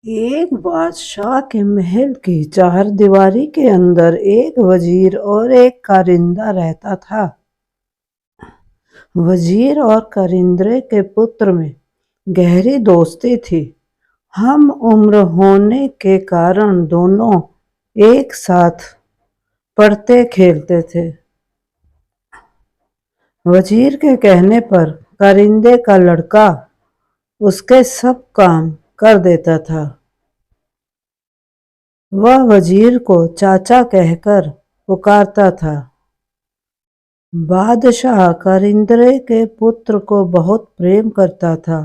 एक बादशाह के महल की चारदीवारी के अंदर एक वजीर और एक कारिंदा रहता था। वजीर और कारिंदे के पुत्र में गहरी दोस्ती थी। हम उम्र होने के कारण दोनों एक साथ पढ़ते खेलते थे। वजीर के कहने पर कारिंदे का लड़का उसके सब काम कर देता था। वह वजीर को चाचा कहकर पुकारता था। बादशाह कारिंदे के पुत्र को बहुत प्रेम करता था।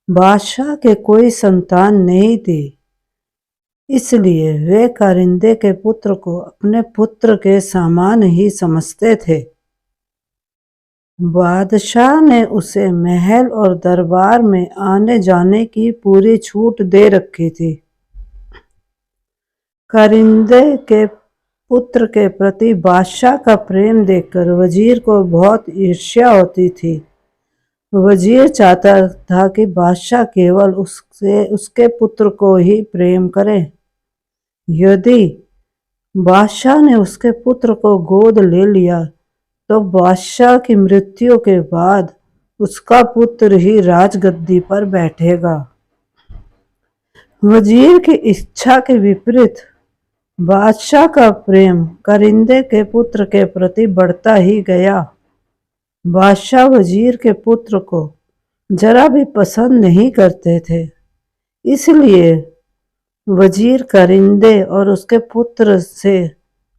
बादशाह के कोई संतान नहीं थी, इसलिए वे कारिंदे के पुत्र को अपने पुत्र के समान ही समझते थे। बादशाह ने उसे महल और दरबार में आने जाने की पूरी छूट दे रखी थी। कारिंदे के पुत्र के प्रति बादशाह का प्रेम देखकर वजीर को बहुत ईर्ष्या होती थी। वजीर चाहता था कि बादशाह केवल उसके पुत्र को ही प्रेम करे। यदि बादशाह ने उसके पुत्र को गोद ले लिया तो बादशाह की मृत्यु के बाद उसका पुत्र ही राजगद्दी पर बैठेगा। वजीर की इच्छा के विपरीत बादशाह का प्रेम कारिंदे के पुत्र के प्रति बढ़ता ही गया। बादशाह वजीर के पुत्र को जरा भी पसंद नहीं करते थे, इसलिए वजीर कारिंदे और उसके पुत्र से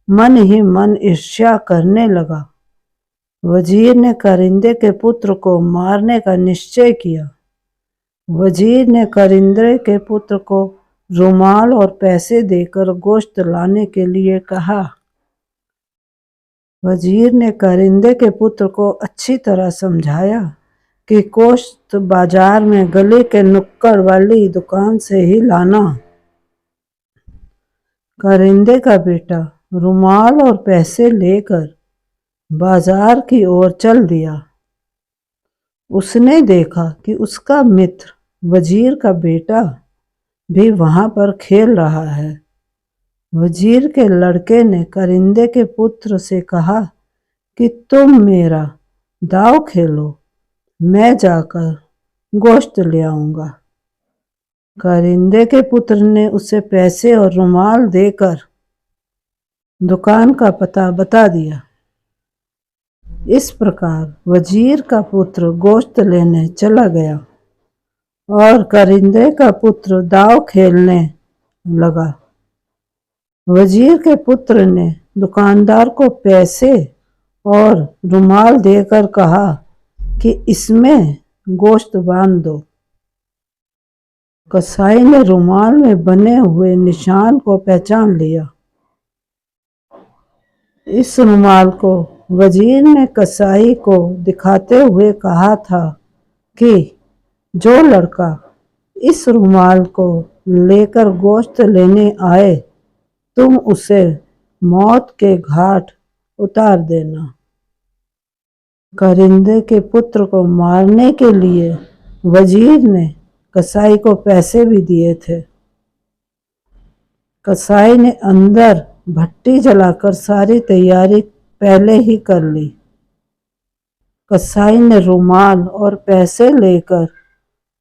मन ही मन ईर्ष्या करने लगा। वजीर ने कारिंदे के पुत्र को मारने का निश्चय किया। वजीर ने कारिंदे के पुत्र को रुमाल और पैसे देकर गोश्त लाने के लिए कहा। वजीर ने कारिंदे के पुत्र को अच्छी तरह समझाया कि गोश्त बाजार में गली के नुक्कड़ वाली दुकान से ही लाना। कारिंदे का बेटा रुमाल और पैसे लेकर बाजार की ओर चल दिया। उसने देखा कि उसका मित्र वजीर का बेटा भी वहां पर खेल रहा है। वजीर के लड़के ने कारिंदे के पुत्र से कहा कि तुम मेरा दाव खेलो, मैं जाकर गोश्त ले आऊंगा। कारिंदे के पुत्र ने उसे पैसे और रुमाल देकर दुकान का पता बता दिया। इस प्रकार वजीर का पुत्र गोश्त लेने चला गया और कारिंदे का पुत्र दाव खेलने लगा। वजीर के पुत्र ने दुकानदार को पैसे और रुमाल देकर कहा कि इसमें गोश्त बांध दो। कसाई ने रुमाल में बने हुए निशान को पहचान लिया। इस रुमाल को वजीर ने कसाई को दिखाते हुए कहा था कि जो लड़का इस रुमाल को लेकर गोश्त लेने आए, तुम उसे मौत के घाट उतार देना। कारिंदे के पुत्र को मारने के लिए वजीर ने कसाई को पैसे भी दिए थे। कसाई ने अंदर भट्टी जलाकर सारी तैयारी पहले ही कर ली। कसाई ने रुमाल और पैसे लेकर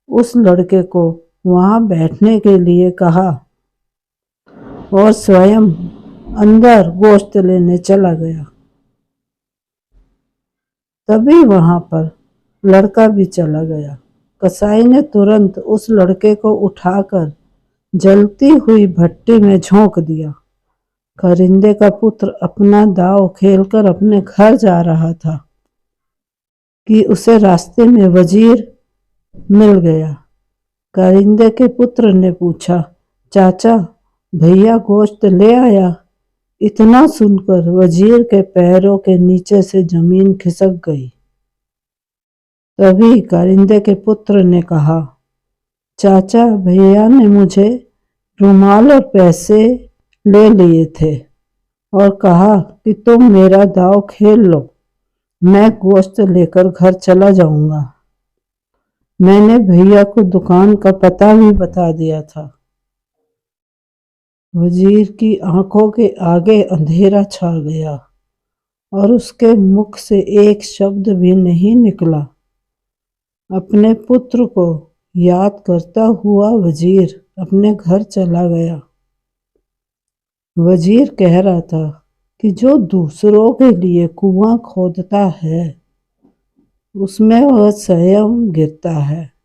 उस लड़के को वहां बैठने के लिए कहा और स्वयं अंदर गोश्त लेने चला गया। तभी वहां पर लड़का भी चला गया। कसाई ने तुरंत उस लड़के को उठाकर जलती हुई भट्टी में झोंक दिया। कारिंदे का पुत्र अपना दांव खेलकर अपने घर जा रहा था कि उसे रास्ते में वजीर मिल गया। कारिंदे के पुत्र ने पूछा, चाचा भैया गोश्त ले आया? इतना सुनकर वजीर के पैरों के नीचे से जमीन खिसक गई। तभी कारिंदे के पुत्र ने कहा, चाचा भैया ने मुझे रुमाल और पैसे ले लिए थे और कहा कि तुम मेरा दांव खेल लो, मैं गोश्त लेकर घर चला जाऊंगा। मैंने भैया को दुकान का पता भी बता दिया था। वजीर की आंखों के आगे अंधेरा छा गया और उसके मुख से एक शब्द भी नहीं निकला। अपने पुत्र को याद करता हुआ वजीर अपने घर चला गया। वजीर कह रहा था कि जो दूसरों के लिए कुआं खोदता है उसमें वह स्वयं गिरता है।